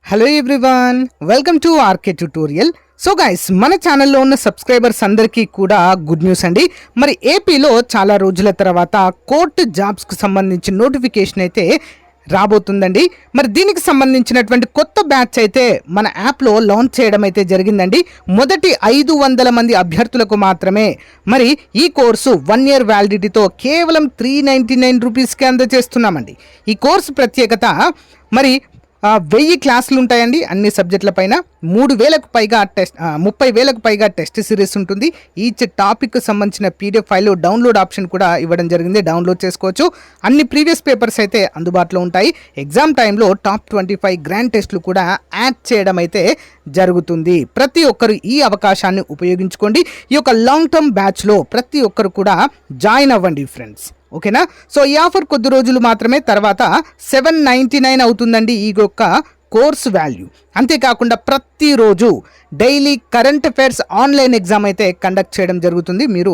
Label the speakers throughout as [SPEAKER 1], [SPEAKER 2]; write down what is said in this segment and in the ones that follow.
[SPEAKER 1] Hello everyone, welcome to RK tutorial. So guys, మన ఛానల్లో ఉన్న సబ్స్క్రైబర్స్ అందరికీ కూడా గుడ్ న్యూస్ అండి. మరి ఏపీలో చాలా రోజుల తర్వాత కోర్టు జాబ్స్కి సంబంధించిన నోటిఫికేషన్ అయితే రాబోతుందండి. మరి దీనికి సంబంధించినటువంటి కొత్త బ్యాచ్ అయితే మన యాప్లో లాంచ్ చేయడం అయితే జరిగిందండి. మొదటి 500 మంది అభ్యర్థులకు మాత్రమే మరి ఈ కోర్సు 1 year వ్యాలిడిటీతో కేవలం 399 రూపీస్కి అందజేస్తున్నామండి. ఈ కోర్సు ప్రత్యేకత మరి 1000 క్లాసులు ఉంటాయండి అన్ని సబ్జెక్టుల పైన. 3000కు పైగా టెస్ట్ 30,000కు పైగా టెస్ట్ సిరీస్ ఉంటుంది. ఈచ్ టాపిక్ సంబంధించిన పీడిఎఫ్ ఫైల్ డౌన్లోడ్ ఆప్షన్ కూడా ఇవ్వడం జరిగింది, డౌన్లోడ్ చేసుకోవచ్చు. అన్ని ప్రీవియస్ పేపర్స్ అయితే అందుబాటులో ఉంటాయి. ఎగ్జామ్ టైంలో టాప్ 25 గ్రాండ్ టెస్టులు కూడా యాడ్ చేయడం అయితే జరుగుతుంది. ప్రతి ఒక్కరు ఈ అవకాశాన్ని ఉపయోగించుకోండి. ఈ యొక్క లాంగ్ టర్మ్ బ్యాచ్లో ప్రతి ఒక్కరు కూడా జాయిన్ అవ్వండి ఫ్రెండ్స్, ఓకేనా. సో ఈ ఆఫర్ కొద్ది రోజులు మాత్రమే, తర్వాత 799 అవుతుందండి ఈ యొక్క కోర్స్ వాల్యూ. అంతేకాకుండా ప్రతిరోజు daily current affairs online exam అయితే కండక్ట్ చేయడం జరుగుతుంది. మీరు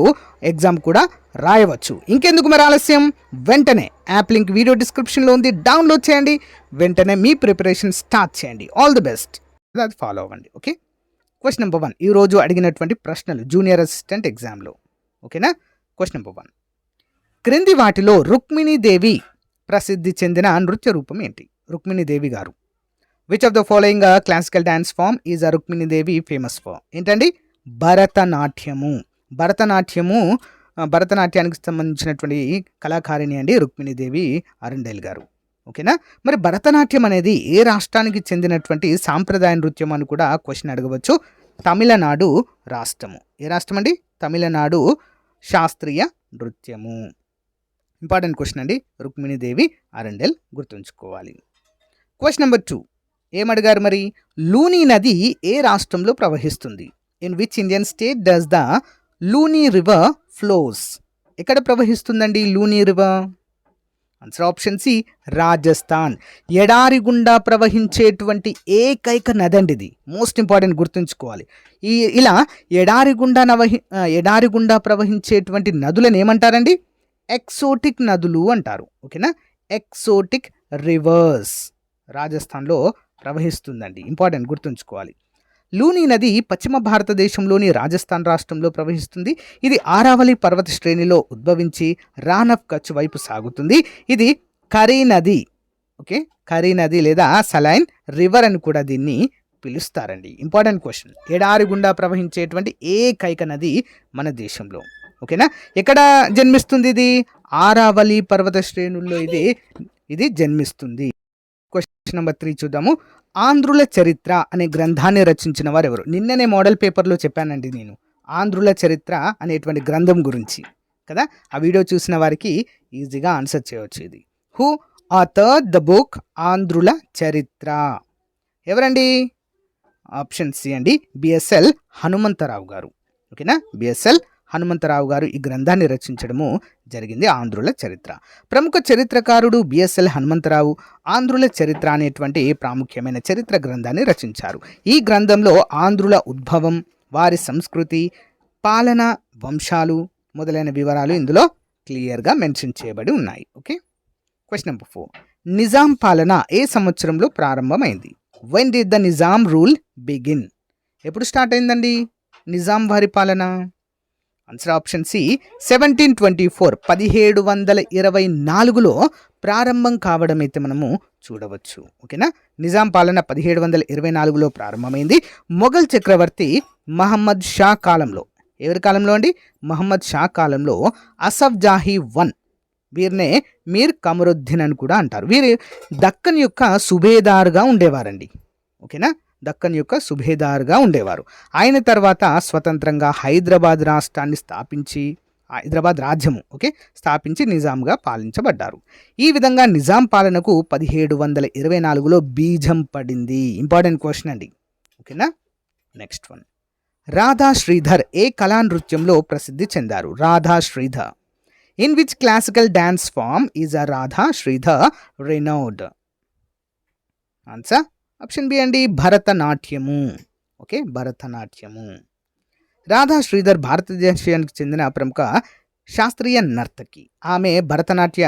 [SPEAKER 1] ఎగ్జామ్ కూడా రాయవచ్చు. ఇంకెందుకు మరి ఆలస్యం, వెంటనే యాప్ లింక్ వీడియో డిస్క్రిప్షన్లో ఉంది, డౌన్లోడ్ చేయండి. వెంటనే మీ ప్రిపరేషన్ స్టార్ట్ చేయండి. ఆల్ ది బెస్ట్, అది ఫాలో అవ్వండి. ఓకే, క్వశ్చన్ నెంబర్ 1 ఈరోజు అడిగినటువంటి ప్రశ్నలు జూనియర్ అసిస్టెంట్ ఎగ్జామ్లో, ఓకేనా. క్వశ్చన్ నెంబర్ 1, క్రింది వాటిలో రుక్మిణీదేవి ప్రసిద్ధి చెందిన నృత్య రూపం ఏంటి? రుక్మిణీదేవి గారు. Which of the following classical dance form is a Rukminidevi famous for? ఏంటండి? భరతనాట్యము. భరతనాట్యానికి సంబంధించినటువంటి కళాకారిణి అండి రుక్మిణీదేవి అరుండేల్ గారు, ఓకేనా. మరి భరతనాట్యం అనేది ఏ రాష్ట్రానికి చెందినటువంటి సాంప్రదాయ నృత్యం అని కూడా క్వశ్చన్ అడగవచ్చు. తమిళనాడు రాష్ట్రము. ఏ రాష్ట్రం అండి? తమిళనాడు శాస్త్రీయ నృత్యము. ఇంపార్టెంట్ క్వశ్చన్ అండి, రుక్మిణీదేవి అరుండేల్ గుర్తుంచుకోవాలి. క్వశ్చన్ నెంబర్ 2 ఏమడిగారు మరి? లూనీ నది ఏ రాష్ట్రంలో ప్రవహిస్తుంది? In which Indian state does the Luni river flows? ఎక్కడ ప్రవహిస్తుందండి Luni river? Answer option C, Rajasthan. ఎడారి గుండా ప్రవహించేటువంటి ఏకైక నది అండి ఇది. మోస్ట్ ఇంపార్టెంట్, గుర్తుంచుకోవాలి. ఇలా ఎడారి గుండా ప్రవహించేటువంటి నదులను ఏమంటారండి? ఎక్సోటిక్ నదులు అంటారు, ఓకేనా. ఎక్సోటిక్ రివర్స్ రాజస్థాన్లో ప్రవహిస్తుందండి. ఇంపార్టెంట్, గుర్తుంచుకోవాలి. లూనీ నది పశ్చిమ భారతదేశంలోని రాజస్థాన్ రాష్ట్రంలో ప్రవహిస్తుంది. ఇది ఆరావళి పర్వత శ్రేణిలో ఉద్భవించి రాన్ ఆఫ్ కచ్ వైపు సాగుతుంది. ఇది కరీ నది, ఓకే, కరీ నది లేదా సలైన్ రివర్ అని కూడా దీన్ని పిలుస్తారండి. Important question. ఎడారి గుండా ప్రవహించేటువంటి ఏకైక నది మన దేశంలో, ఓకేనా. ఎక్కడ జన్మిస్తుంది ఇది? ఆరావళి పర్వత శ్రేణుల్లో ఇది జన్మిస్తుంది. క్వశ్చన్ నెంబర్ 3 చూద్దాము. ఆంధ్రుల చరిత్ర అనే గ్రంథాన్ని రచించిన వారు ఎవరు? నిన్ననే మోడల్ పేపర్లో చెప్పానండి నేను ఆంధ్రుల చరిత్ర అనేటువంటి గ్రంథం గురించి కదా. ఆ వీడియో చూసిన వారికి ఈజీగా ఆన్సర్ చేయవచ్చు. ఇది హూ ఆథర్ ద బుక్ ఆంధ్రుల చరిత్ర? ఎవరండి? ఆప్షన్ సి అండి, బిఎస్ఎల్ హనుమంతరావు గారు, ఓకేనా. బిఎస్ఎల్ హనుమంతరావు గారు ఈ గ్రంథాన్ని రచించడము జరిగింది, ఆంధ్రుల చరిత్ర. ప్రముఖ చరిత్రకారుడు బిఎస్ఎల్ హనుమంతరావు ఆంధ్రుల చరిత్ర అనేటువంటి ప్రాముఖ్యమైన చరిత్ర గ్రంథాన్ని రచించారు. ఈ గ్రంథంలో ఆంధ్రుల ఉద్భవం, వారి సంస్కృతి, పాలన, వంశాలు మొదలైన వివరాలు ఇందులో క్లియర్గా మెన్షన్ చేయబడి ఉన్నాయి. ఓకే, క్వశ్చన్ నెంబర్ 4 నిజాం పాలన ఏ సంవత్సరంలో ప్రారంభమైంది? When did the Nizam rule begin? ఎప్పుడు స్టార్ట్ అయిందండి నిజాం వారి పాలన? ఆన్సర్ ఆప్షన్ సి, 1724 1724లో ప్రారంభం కావడం అయితే మనము చూడవచ్చు, ఓకేనా. నిజాం పాలన 1724లో ప్రారంభమైంది. మొఘల్ చక్రవర్తి మహమ్మద్ షా కాలంలో, ఎవరి కాలంలో అండి? మహమ్మద్ షా కాలంలో అసఫ్ జాహీ 1, వీరినే మీర్ కమరుద్దీన్ అని కూడా అంటారు. వీరు దక్కన్ యొక్క సుబేదార్గా ఉండేవారండి, ఓకేనా. దక్కన్ యొక్క సుబేదార్గా ఉండేవారు. ఆయన తర్వాత స్వతంత్రంగా హైదరాబాద్ రాష్ట్రాన్ని స్థాపించి, హైదరాబాద్ రాజ్యము స్థాపించి నిజాంగా పాలించబడ్డారు. ఈ విధంగా నిజాం పాలనకు 1724లో బీజం పడింది. ఇంపార్టెంట్ క్వశ్చన్ అండి, ఓకేనా. నెక్స్ట్ వన్, రాధా శ్రీధర్ ఏ కళా నృత్యంలో ప్రసిద్ధి చెందారు? Radha Sridhar. In which classical dance form is a Radha Sridhar renowned? Answer option B అండి, భరతనాట్యము, ఓకే, భరతనాట్యము. రాధా శ్రీధర్ భారతదేశానికి చెందిన ప్రముఖ శాస్త్రీయ నర్తకి. ఆమె భరతనాట్య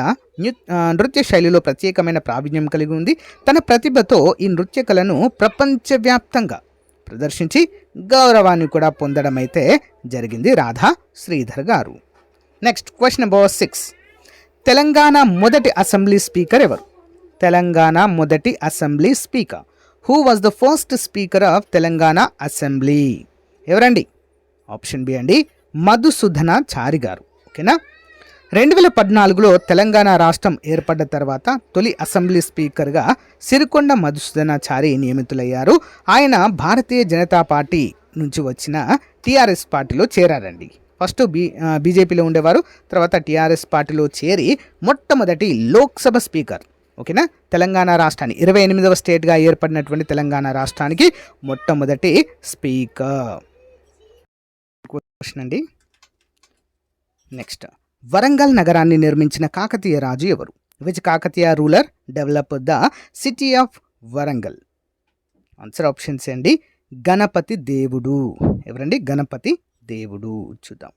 [SPEAKER 1] నృత్య శైలిలో ప్రత్యేకమైన ప్రావీణ్యం కలిగి ఉంది. తన ప్రతిభతో ఈ నృత్య కళను ప్రపంచవ్యాప్తంగా ప్రదర్శించి గౌరవాన్ని కూడా పొందడం అయితే జరిగింది రాధా శ్రీధర్ గారు. Next question number 6. తెలంగాణ మొదటి అసెంబ్లీ స్పీకర్ ఎవరు? తెలంగాణ మొదటి assembly speaker. Who was the first speaker of Telangana assembly? ఎవరండి? ఆప్షన్ బి అండి, మధుసూదన చారి గారు. ఓకేనా. 2014లో తెలంగాణ రాష్ట్రం ఏర్పడ్డ తర్వాత తొలి అసెంబ్లీ స్పీకర్గా సిరికొండ మధుసూదనాచారి నియమితులయ్యారు. ఆయన భారతీయ జనతా పార్టీ నుంచి వచ్చిన టీఆర్ఎస్ పార్టీలో చేరారండి. ఫస్ట్ బీజేపీలో ఉండేవారు, తర్వాత టీఆర్ఎస్ పార్టీలో చేరి మొట్టమొదటి లోక్సభ స్పీకర్. ఓకేనా. తెలంగాణ రాష్ట్రాన్ని 28వ స్టేట్గా ఏర్పడినటువంటి తెలంగాణ రాష్ట్రానికి మొట్టమొదటి స్పీకర్. క్వశ్చన్ అండి. నెక్స్ట్, వరంగల్ నగరాన్ని నిర్మించిన కాకతీయ రాజు ఎవరు? Which Kakatiya ruler develop the city of Warangal? Answer options అండి, గణపతి దేవుడు. ఎవరండి? గణపతి దేవుడు. చూద్దాం.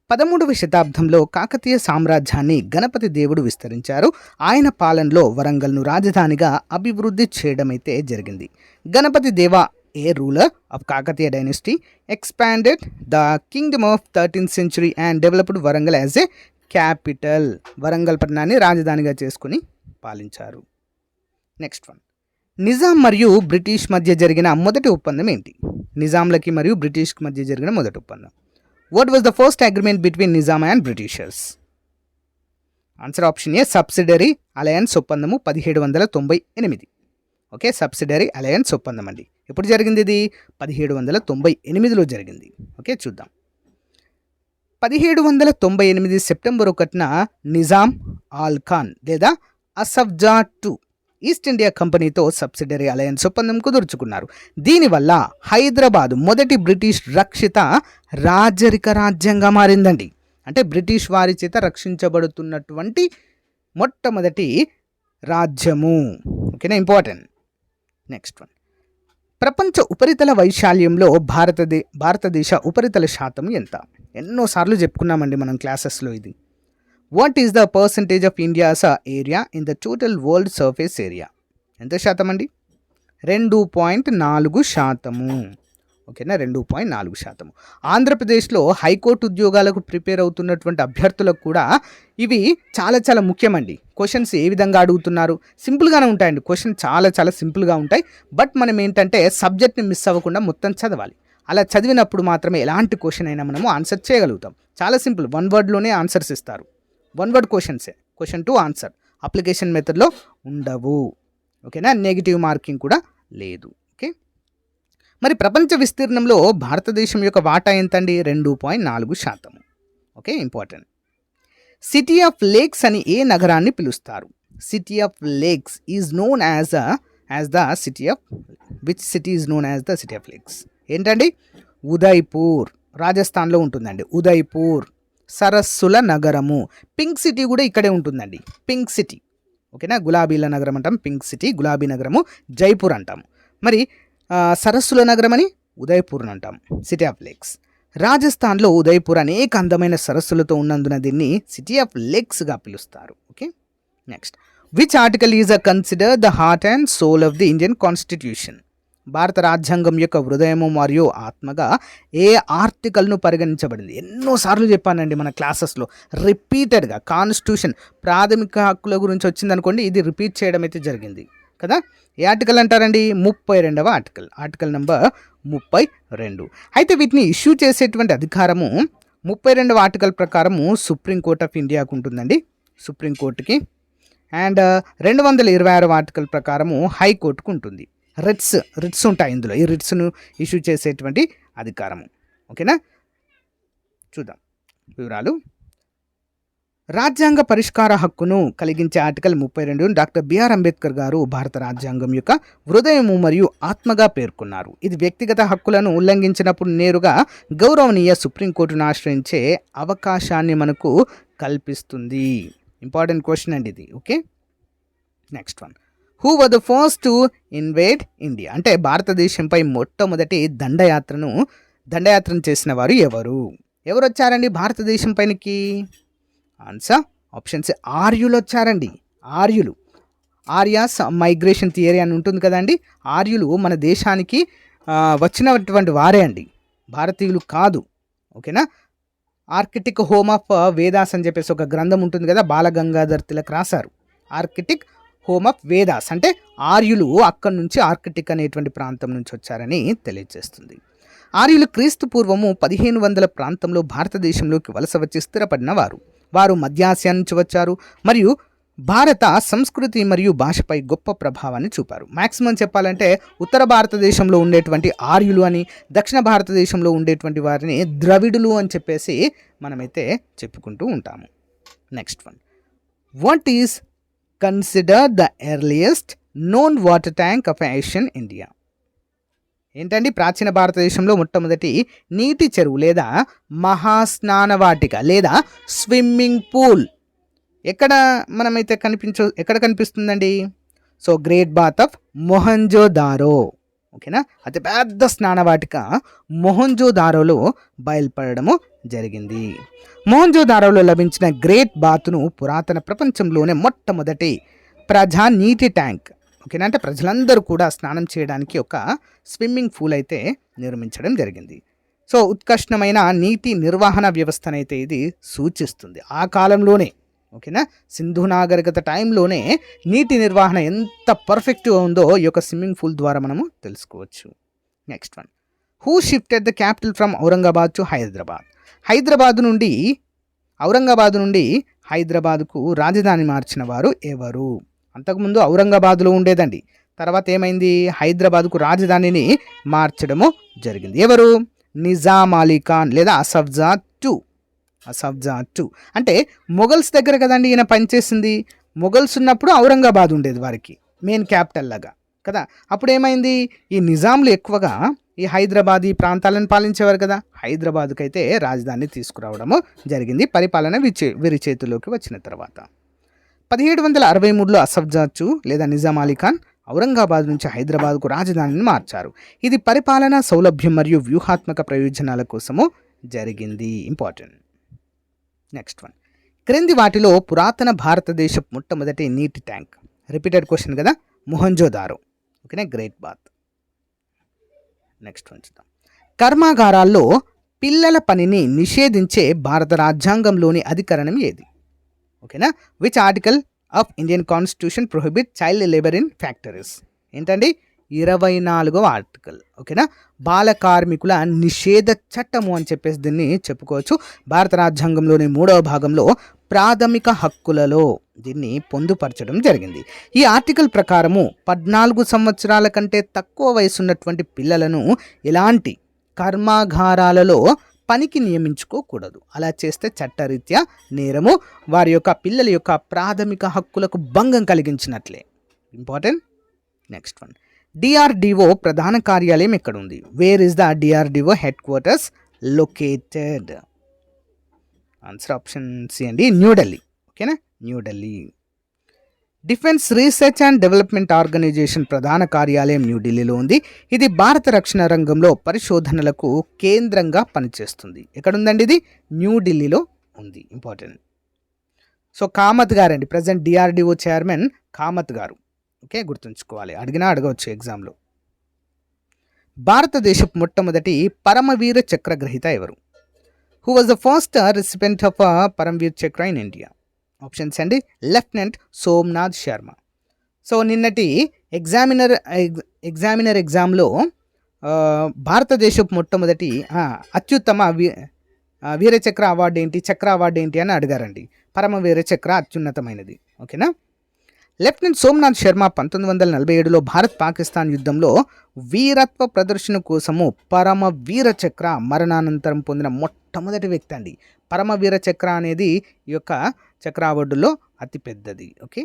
[SPEAKER 1] 13వ శతాబ్దంలో కాకతీయ సామ్రాజ్యాన్ని గణపతి దేవుడు విస్తరించారు. ఆయన పాలనలో వరంగల్ను రాజధానిగా అభివృద్ధి చేయడం అయితే జరిగింది. గణపతి దేవ, a ruler of Kakatiya dynasty, expanded the kingdom of 13th century and developed Varangal as a capital. Warangal పట్టణాన్ని రాజధానిగా చేసుకుని పాలించారు. నెక్స్ట్ వన్, నిజాం మరియు బ్రిటిష్ మధ్య జరిగిన మొదటి ఒప్పందం ఏంటి? నిజాంలకి మరియు బ్రిటిష్కి మధ్య జరిగిన మొదటి ఒప్పందం. What was the first agreement between Nizam and Britishers? Answer option A, subsidiary alliance ఒప్పందము 1798. ఓకే, సబ్సిడరీ అలయన్స్ ఒప్పందం అండి. ఎప్పుడు జరిగింది ఇది? 1798లో జరిగింది. ఓకే, చూద్దాం. 1798 సెప్టెంబర్ 1న నిజాం ఆల్ ఖాన్ లేదా అసఫ్జా II ఈస్ట్ ఇండియా కంపెనీతో సబ్సిడరీ అలయన్స్ ఒప్పందం కుదుర్చుకున్నారు. దీనివల్ల హైదరాబాద్ మొదటి బ్రిటిష్ రక్షిత రాజరిక రాజ్యంగా మారిందండి. అంటే బ్రిటిష్ వారి చేత రక్షించబడుతున్నటువంటి మొట్టమొదటి రాజ్యము. ఓకేనా, ఇంపార్టెంట్. నెక్స్ట్ వన్, ప్రపంచ ఉపరితల వైశాల్యంలో భారతదేశ ఉపరితల శాతం ఎంత? ఎన్నోసార్లు చెప్పుకున్నామండి మనం క్లాసెస్లో ఇది. What is the percentage of India's area in the total world surface area? ఎంత శాతం అండి? 2.4%. ఓకేనా, 2.4%. ఆంధ్రప్రదేశ్లో హైకోర్టు ఉద్యోగాలకు ప్రిపేర్ అవుతున్నటువంటి అభ్యర్థులకు కూడా ఇవి చాలా చాలా ముఖ్యమండి. క్వశ్చన్స్ ఏ విధంగా అడుగుతున్నారు? సింపుల్గానే ఉంటాయండి. క్వశ్చన్ చాలా చాలా సింపుల్గా ఉంటాయి. బట్ మనం ఏంటంటే సబ్జెక్ట్ని మిస్ అవ్వకుండా మొత్తం చదవాలి. అలా చదివినప్పుడు మాత్రమే ఎలాంటి క్వశ్చన్ అయినా మనము ఆన్సర్ చేయగలుగుతాం. చాలా సింపుల్, 1 వర్డ్లోనే ఆన్సర్స్ ఇస్తారు. 1 వర్డ్ క్వశ్చన్సే, క్వశ్చన్ టు ఆన్సర్. అప్లికేషన్ మెథడ్లో ఉండవు. ఓకేనా, నెగిటివ్ మార్కింగ్ కూడా లేదు. ఓకే, మరి ప్రపంచ విస్తీర్ణంలో భారతదేశం యొక్క వాటా ఎంతండి? 2.4%. Okay, important. City of lakes అని ఏ నగరాన్ని పిలుస్తారు? City of lakes is known as the city of which city is known as the city of lakes? ఏంటండి? ఉదయ్పూర్, రాజస్థాన్లో ఉంటుందండి. ఉదయ్పూర్ సరస్సుల నగరము. పింక్ సిటీ కూడా ఇక్కడే ఉంటుందండి. Pink city. ఓకేనా, గులాబీల నగరం అంటాం. పింక్ సిటీ గులాబీ నగరము జైపూర్ అంటాము. మరి సరస్సుల నగరం అని ఉదయ్పూర్ అంటాం, సిటీ ఆఫ్ లేక్స్. రాజస్థాన్లో ఉదయ్పూర్ అనేక అందమైన సరస్సులతో ఉన్నందున దీన్ని సిటీ ఆఫ్ లేక్స్గా పిలుస్తారు. Okay, next, which article is consider the heart and soul of the Indian constitution? Bharat రాజ్యాంగం యొక్క హృదయము మరియు ఆత్మగా ఏ ఆర్టికల్ను పరిగణించబడింది? ఎన్నోసార్లు చెప్పానండి మన క్లాసెస్లో రిపీటెడ్గా. కాన్స్టిట్యూషన్ ప్రాథమిక హక్కుల గురించి వచ్చిందనుకోండి, ఇది రిపీట్ చేయడం అయితే జరిగింది కదా. ఏ ఆర్టికల్ అంటారండి? 32వ ఆర్టికల్, ఆర్టికల్ నెంబర్ 32. అయితే వీటిని ఇష్యూ చేసేటువంటి అధికారము 32వ ఆర్టికల్ ప్రకారము సుప్రీంకోర్ట్ ఆఫ్ ఇండియాకు ఉంటుందండి, సుప్రీంకోర్టుకి. అండ్ 226వ ఆర్టికల్ ప్రకారము హైకోర్టుకు ఉంటుంది. రిట్స్ ఉంటాయి ఇందులో. ఈ రిట్స్ను ఇష్యూ చేసేటువంటి అధికారము. ఓకేనా, చూద్దాం వివరాలు. రాజ్యాంగ పరిష్కార హక్కును కలిగించే ఆర్టికల్ 32 డాక్టర్ బిఆర్ అంబేద్కర్ గారు భారత రాజ్యాంగం యొక్క హృదయము మరియు ఆత్మగా పేర్కొన్నారు. ఇది వ్యక్తిగత హక్కులను ఉల్లంఘించినప్పుడు నేరుగా గౌరవనీయ సుప్రీంకోర్టును ఆశ్రయించే అవకాశాన్ని మనకు కల్పిస్తుంది. ఇంపార్టెంట్ క్వశ్చన్ అండి ఇది. Okay, next one, who were the first to invade India? అంటే భారతదేశంపై మొట్టమొదటి దండయాత్రను చేసిన వారు ఎవరు? ఎవరు వచ్చారండి భారతదేశం పైనకి? ఆన్సర్ ఆప్షన్ సి ఆర్యులు వచ్చారండి. ఆర్యులు, ఆర్యాస్ మైగ్రేషన్ థియరీ అని ఉంటుంది కదండి. ఆర్యులు మన దేశానికి వచ్చినటువంటి వారే అండి, భారతీయులు కాదు. ఓకేనా. ఆర్కిటిక్ హోమ్ ఆఫ్ వేదాస్ అని చెప్పేసి ఒక గ్రంథం ఉంటుంది కదా, బాలగంగాధర్ తిలక్ రాశారు. ఆర్కిటిక్ హోమ్ ఆఫ్ వేదాస్ అంటే ఆర్యులు అక్కడి నుంచి ఆర్కిటిక్ అనేటువంటి ప్రాంతం నుంచి వచ్చారని తెలియజేస్తుంది. ఆర్యులు క్రీస్తు పూర్వము 1500 ప్రాంతంలో భారతదేశంలోకి వలస వచ్చి స్థిరపడిన వారు. వారు మధ్యాసియా నుంచి వచ్చారు మరియు భారత సంస్కృతి మరియు భాషపై గొప్ప ప్రభావాన్ని చూపారు. మ్యాక్సిమం చెప్పాలంటే ఉత్తర భారతదేశంలో ఉండేటువంటి ఆర్యులు అని, దక్షిణ భారతదేశంలో ఉండేటువంటి వారిని ద్రవిడులు అని చెప్పేసి మనమైతే చెప్పుకుంటూ ఉంటాము. Next one, what is consider the earliest known water tank of Asian India? ఏంటండి ప్రాచీన భారతదేశంలో మొట్టమొదటి నీటి చెరువు లేదా మహాస్నానవాటిక లేదా స్విమ్మింగ్ పూల్ ఎక్కడ ఎక్కడ కనిపిస్తుందండి? So great bath of Mohenjodaro. ఓకేనా. అతి పెద్ద స్నానవాటిక మొహంజోదారోలో బయలుపడము జరిగింది. మొహంజోదారోలో లభించిన గ్రేట్ బాత్ను పురాతన ప్రపంచంలోనే మొట్టమొదటి ప్రజా నీటి ట్యాంక్, ఓకేనా, అంటే ప్రజలందరూ కూడా స్నానం చేయడానికి ఒక స్విమ్మింగ్ పూల్ అయితే నిర్మించడం జరిగింది. సో ఉత్కృష్టమైన నీటి నిర్వహణ వ్యవస్థనైతే ఇది సూచిస్తుంది. ఆ కాలంలోనే, ఓకేనా, సింధు నాగరికత టైంలోనే నీటి నిర్వహణ ఎంత పర్ఫెక్ట్గా ఉందో ఈ యొక్క స్విమ్మింగ్ పూల్ ద్వారా మనము తెలుసుకోవచ్చు. Next one, who shifted the capital from Aurangabad to Hyderabad? Aurangabad నుండి హైదరాబాద్కు రాజధాని మార్చిన వారు ఎవరు? అంతకుముందు ఔరంగాబాద్లో ఉండేదండి, తర్వాత ఏమైంది, హైదరాబాద్కు రాజధానిని మార్చడము జరిగింది. ఎవరు? నిజాం అలీ ఖాన్ లేదా అసఫ్జా టూ. అంటే మొఘల్స్ దగ్గర కదండి ఈయన పనిచేసింది. మొఘల్స్ ఉన్నప్పుడు ఔరంగాబాద్ ఉండేది వారికి మెయిన్ క్యాపిటల్ లాగా కదా. అప్పుడు ఏమైంది, ఈ నిజాంలు ఎక్కువగా ఈ హైదరాబాద్ ఈ ప్రాంతాలను పాలించేవారు కదా, హైదరాబాద్కి అయితే రాజధాని తీసుకురావడము జరిగింది పరిపాలన వీరి చేతుల్లోకి వచ్చిన తర్వాత. 1763లో అసఫ్జా టూ లేదా నిజాం అలీ ఖాన్ ఔరంగాబాద్ నుంచి హైదరాబాద్కు రాజధానిని మార్చారు. ఇది పరిపాలనా సౌలభ్యం మరియు వ్యూహాత్మక ప్రయోజనాల కోసము జరిగింది. ఇంపార్టెంట్. నెక్స్ట్ వన్, క్రింది వాటిలో పురాతన భారతదేశ మొట్టమొదటి నీటి ట్యాంక్? రిపీటెడ్ క్వశ్చన్ కదా, మొహంజోదారో. ఓకేనా, గ్రేట్ బాత్. నెక్స్ట్ వన్ చూద్దాం. కర్మాగారాల్లో పిల్లల పనిని నిషేధించే భారత రాజ్యాంగంలోని అధికరణం ఏది? ఓకేనా, which article of Indian constitution prohibit child labour in factories? ఏంటండి, 24వ ఆర్టికల్. ఓకేనా, బాల కార్మికుల నిషేధ చట్టము అని చెప్పేసి దీన్ని చెప్పుకోవచ్చు. భారత రాజ్యాంగంలోని 3వ భాగంలో ప్రాథమిక హక్కులలో దీన్ని పొందుపరచడం జరిగింది. ఈ ఆర్టికల్ ప్రకారము 14 సంవత్సరాల కంటే తక్కువ వయసున్నటువంటి పిల్లలను ఎలాంటి కర్మాగారాలలో పనికి నియమించుకోకూడదు. అలా చేస్తే చట్టరీత్యా నేరము, వారి యొక్క పిల్లల యొక్క ప్రాథమిక హక్కులకు భంగం కలిగించినట్లే. ఇంపార్టెంట్. నెక్స్ట్ వన్, డిఆర్డిఓ ప్రధాన కార్యాలయం ఎక్కడ ఉంది? Where is the DRDO headquarters located? Answer option C అండి, న్యూఢిల్లీ. ఓకేనా, New Delhi. Defence research and development organisation ప్రధాన కార్యాలయం న్యూఢిల్లీలో ఉంది. ఇది భారత రక్షణ రంగంలో పరిశోధనలకు కేంద్రంగా పనిచేస్తుంది. ఎక్కడుందండి ఇది? న్యూఢిల్లీలో ఉంది. ఇంపార్టెంట్. సో కామత్ గారండి ప్రజెంట్ డిఆర్డిఓ చైర్మన్ కామత్ గారు. ఓకే, గుర్తుంచుకోవాలి, అడగవచ్చు ఎగ్జామ్లో. భారతదేశపు మొట్టమొదటి పరమవీర చక్ర గ్రహీత ఎవరు? Who was the first recipient of Param Vir చక్ర ఇన్ ఇండియా? ఆప్షన్స్ అండి, లెఫ్టినెంట్ సోమనాథ్ శర్మ. సో నిన్నటి ఎగ్జామినర్ ఎగ్జామ్లో భారతదేశపు మొట్టమొదటి అత్యుత్తమ వీరచక్ర అవార్డు ఏంటి, చక్ర అవార్డు ఏంటి అని అడిగారండి. పరమవీర చక్ర అత్యున్నతమైనది. ఓకేనా. లెఫ్టినెంట్ సోమనాథ్ శర్మ 1947లో భారత్ పాకిస్తాన్ యుద్ధంలో వీరత్వ ప్రదర్శన కోసము పరమవీర చక్ర మరణానంతరం పొందిన మొట్టమొదటి వ్యక్తి అండి. పరమవీర చక్ర అనేది ఈ యొక్క చక్ర అవార్డులో అతి పెద్దది. Okay.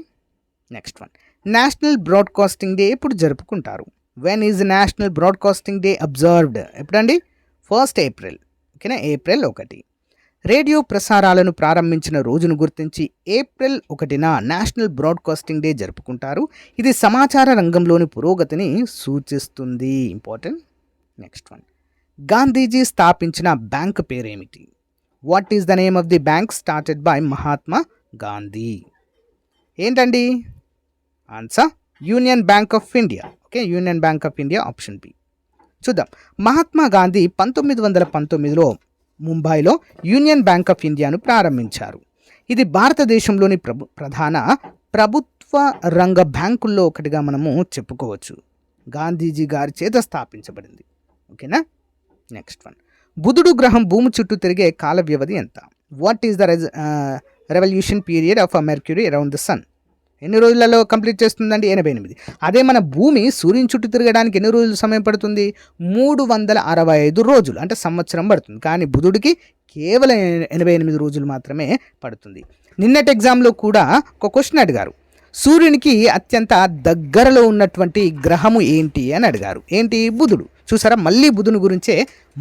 [SPEAKER 1] Next one, national broadcasting day ఎప్పుడు జరుపుకుంటారు? When is national broadcasting day observed? ఎప్పుడండి? 1 ఏప్రిల్. ఓకేనా, ఏప్రిల్ 1. రేడియో ప్రసారాలను ప్రారంభించిన రోజును గుర్తించి ఏప్రిల్ 1న నేషనల్ బ్రాడ్కాస్టింగ్ డే జరుపుకుంటారు. ఇది సమాచార రంగంలోని పురోగతిని సూచిస్తుంది. ఇంపార్టెంట్. నెక్స్ట్ వన్, గాంధీజీ స్థాపించిన బ్యాంక్ పేరేమిటి? What is the name of the bank started by Mahatma Gandhi? ఏంటండి answer? Union Bank of India. Okay, Union Bank of India, option B. చూద్దాం. మహాత్మా గాంధీ 1919లో ముంబైలో యూనియన్ బ్యాంక్ ఆఫ్ ఇండియాను ప్రారంభించారు. ఇది భారతదేశంలోని ప్రధాన ప్రభుత్వ రంగ బ్యాంకుల్లో ఒకటిగా మనము చెప్పుకోవచ్చు. గాంధీజీ గారి చేత స్థాపించబడింది. ఓకేనా. Next one. బుధుడు గ్రహం భూమి చుట్టూ తిరిగే కాల వ్యవధి ఎంత? What is the revolution period of Mercury around the sun? ఎన్ని రోజులలో కంప్లీట్ చేస్తుందండి? 88. అదే మన భూమి సూర్యుని చుట్టూ తిరగడానికి ఎన్ని రోజులు సమయం పడుతుంది? 365 రోజులు, అంటే సంవత్సరం పడుతుంది. కానీ బుధుడికి కేవలం 88 రోజులు మాత్రమే పడుతుంది. నిన్నటి ఎగ్జామ్లో కూడా ఒక క్వశ్చన్ అడిగారు, సూర్యునికి అత్యంత దగ్గరలో ఉన్నటువంటి గ్రహము ఏంటి అని అడిగారు. ఏంటి? బుధుడు. చూసారా, మళ్ళీ బుధుని గురించే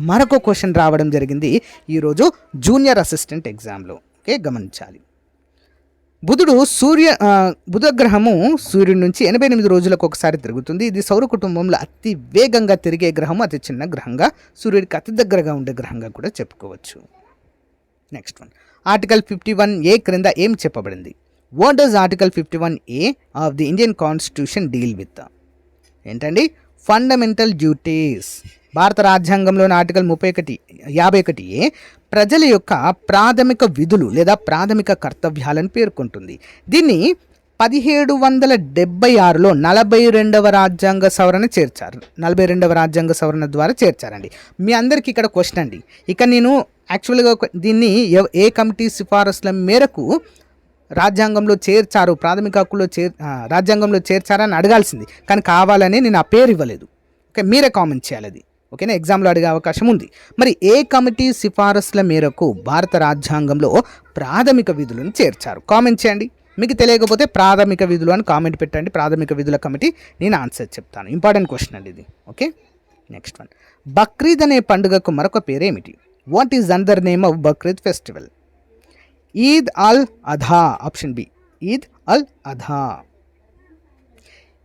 [SPEAKER 1] మరొక క్వశ్చన్ రావడం జరిగింది ఈరోజు జూనియర్ అసిస్టెంట్ ఎగ్జామ్లో. ఓకే, గమనించాలి. బుధ గ్రహము సూర్యుడి నుంచి 88 రోజులకు ఒకసారి తిరుగుతుంది. ఇది సౌర కుటుంబంలో అతి వేగంగా తిరిగే గ్రహము, అతి చిన్న గ్రహంగా, సూర్యుడికి అతి దగ్గరగా ఉండే గ్రహంగా కూడా చెప్పుకోవచ్చు. Next one. ఆర్టికల్ 51A క్రింద ఏం చెప్పబడింది? What does article 51A of the Indian constitution deal with? ఏంటండి? Fundamental duties. భారత రాజ్యాంగంలోని ఆర్టికల్ 51A ప్రజల యొక్క ప్రాథమిక విధులు లేదా ప్రాథమిక కర్తవ్యాలను పేర్కొంటుంది. దీన్ని 1776లో 42వ రాజ్యాంగ సవరణ చేర్చారు. 42వ రాజ్యాంగ సవరణ ద్వారా చేర్చారండి. మీ అందరికీ ఇక్కడ క్వశ్చన్ అండి. ఇక నేను యాక్చువల్గా దీన్ని ఏ కమిటీ సిఫారసుల మేరకు రాజ్యాంగంలో చేర్చారు, ప్రాథమిక హక్కుల్లో రాజ్యాంగంలో చేర్చారని అడగాల్సింది, కానీ కావాలని నేను ఆ పేరు ఇవ్వలేదు. ఓకే, మీరే కామెంట్ చేయాలి అది. ఓకేనా, ఎగ్జామ్లో అడిగే అవకాశం ఉంది. మరి ఏ కమిటీ సిఫారసుల మేరకు భారత రాజ్యాంగంలో ప్రాథమిక విధులను చేర్చారు? కామెంట్ చేయండి. మీకు తెలియకపోతే ప్రాథమిక విధులు అని కామెంట్ పెట్టండి. ప్రాథమిక విధుల కమిటీ, నేను ఆన్సర్ చెప్తాను. ఇంపార్టెంట్ క్వశ్చన్ అండి ఇది. Okay, next one. బక్రీద్ అనే పండుగకు మరొక పేరేమిటి? What is another name of Bakrid festival? Eid al Adha, option B. Eid al Adha.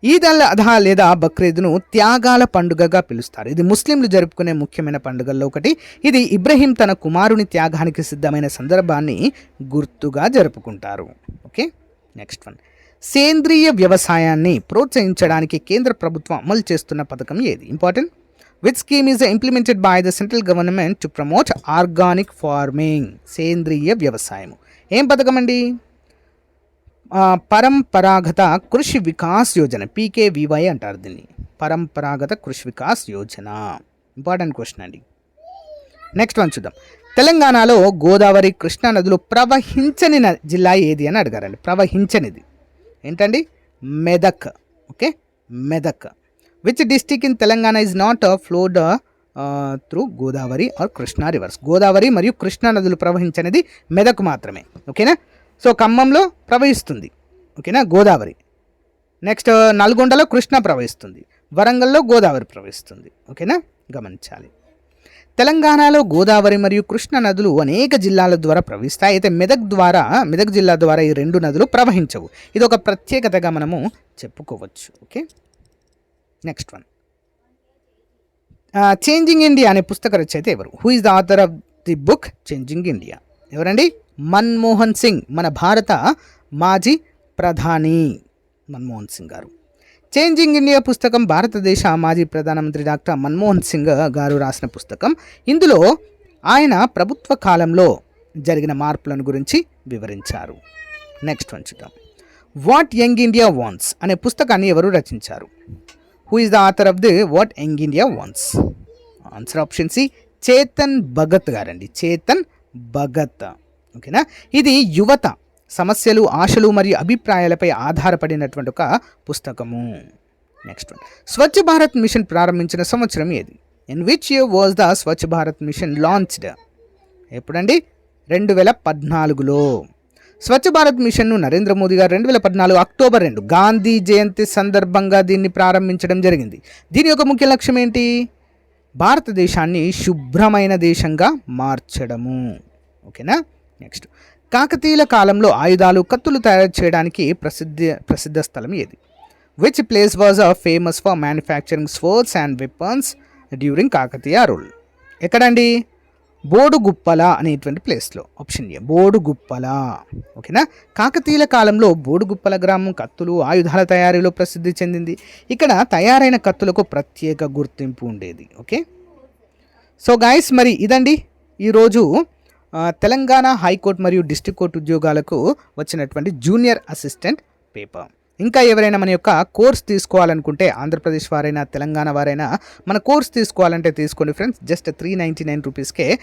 [SPEAKER 1] Eid al Adha లేదా బక్రీద్ను త్యాగాల పండుగగా పిలుస్తారు. ఇది ముస్లింలు జరుపుకునే ముఖ్యమైన పండుగల్లో ఒకటి. ఇది ఇబ్రహీం తన కుమారుని త్యాగానికి సిద్ధమైన సందర్భాన్ని గుర్తుగా జరుపుకుంటారు. Okay, next one. సేంద్రియ వ్యవసాయాన్ని ప్రోత్సహించడానికి కేంద్ర ప్రభుత్వం అమలు చేస్తున్న పథకం ఏది? Important. Which scheme is implemented by the central government to promote organic farming? సేంద్రియ వ్యవసాయం. ఏం పథకం అండి? పరంపరాగత కృషి వికాస్ యోజన, PKVY అంటారు దీన్ని. పరంపరాగత కృషి వికాస్ యోజన. ఇంపార్టెంట్ క్వశ్చన్ అండి. నెక్స్ట్ వన్ చూద్దాం. తెలంగాణలో గోదావరి, కృష్ణా నదులు ప్రవహించని జిల్లా ఏది అని అడిగారండి. ప్రవహించనిది ఏంటండి? Medak. Okay, Medak. Which district in Telangana is not flowed through Godavari or Krishna rivers? Godavari మరియు కృష్ణా నదులు ప్రవహించనిది మెదక్ మాత్రమే. ఓకేనా. సో ఖమ్మంలో ప్రవహిస్తుంది. ఓకేనా, గోదావరి. నెక్స్ట్ నల్గొండలో కృష్ణ ప్రవహిస్తుంది. వరంగల్లో గోదావరి ప్రవహిస్తుంది. ఓకేనా, గమనించాలి. తెలంగాణలో గోదావరి మరియు కృష్ణ నదులు అనేక జిల్లాల ద్వారా ప్రవహిస్తాయి. అయితే మెదక్ జిల్లా ద్వారా ఈ రెండు నదులు ప్రవహించవు. ఇది ఒక ప్రత్యేకతగా మనము చెప్పుకోవచ్చు. Okay, next one. Changing India అనే పుస్తక రచయిత ఎవరు? Who is the author of the book changing India? ఎవరండి? మన్మోహన్ సింగ్, మన భారత మాజీ ప్రధాని మన్మోహన్ సింగ్ గారు. చేంజింగ్ ఇండియా పుస్తకం భారతదేశ మాజీ ప్రధానమంత్రి డాక్టర్ మన్మోహన్ సింగ్ గారు రాసిన పుస్తకం. ఇందులో ఆయన ప్రభుత్వ కాలంలో జరిగిన మార్పులను గురించి వివరించారు. నెక్స్ట్ వన్ చూద్దాం. వాట్ యంగ్ ఇండియా వాంట్స్ అనే పుస్తకాన్ని ఎవరు రచించారు? Who is the author of the what young India wants? Answer option C, Chetan Bhagat గారండి. చేతన్ భగత్. ఓకేనా, ఇది యువత సమస్యలు, ఆశలు మరియు అభిప్రాయాలపై ఆధారపడినటువంటి ఒక పుస్తకము. Next one. Swachh Bharat mission ప్రారంభించిన సంవత్సరం ఏది? In which year was the Swachh Bharat mission launched? ఎప్పుడండి? 2014లో. స్వచ్ఛ భారత్ మిషన్ను నరేంద్ర మోదీ గారు 2014 అక్టోబర్ 2 గాంధీ జయంతి సందర్భంగా దీన్ని ప్రారంభించడం జరిగింది. దీని యొక్క ముఖ్య లక్ష్యం ఏంటి? భారతదేశాన్ని శుభ్రమైన దేశంగా మార్చడము. ఓకేనా, నెక్స్ట్. కాకతీయుల కాలంలో ఆయుధాలు, కత్తులు తయారు చేయడానికి ప్రసిద్ధ స్థలం ఏది? Which place was famous for manufacturing swords and weapons during Kakatiya rule? ఎక్కడండి? బోడుగుప్పల అనేటువంటి ప్లేస్లో. Option A Bodugupala. ఓకేనా. కాకతీయుల కాలంలో బోడుగుప్పల గ్రామం కత్తులు ఆయుధాల తయారీలో ప్రసిద్ధి చెందింది. ఇక్కడ తయారైన కత్తులకు ప్రత్యేక గుర్తింపు ఉండేది. ఓకే. సో గాయస్, మరి ఇదండి ఈరోజు తెలంగాణ హైకోర్టు మరియు డిస్ట్రిక్ట్ కోర్టు ఉద్యోగాలకు వచ్చినటువంటి జూనియర్ అసిస్టెంట్ పేపర్. ఇంకా ఎవరైనా మన యొక్క కోర్స్ తీసుకోవాలనుకుంటే, ఆంధ్రప్రదేశ్ వారైనా తెలంగాణ వారైనా మన కోర్స్ తీసుకోవాలంటే తీసుకోండి ఫ్రెండ్స్. జస్ట్ 399 రూపీస్కే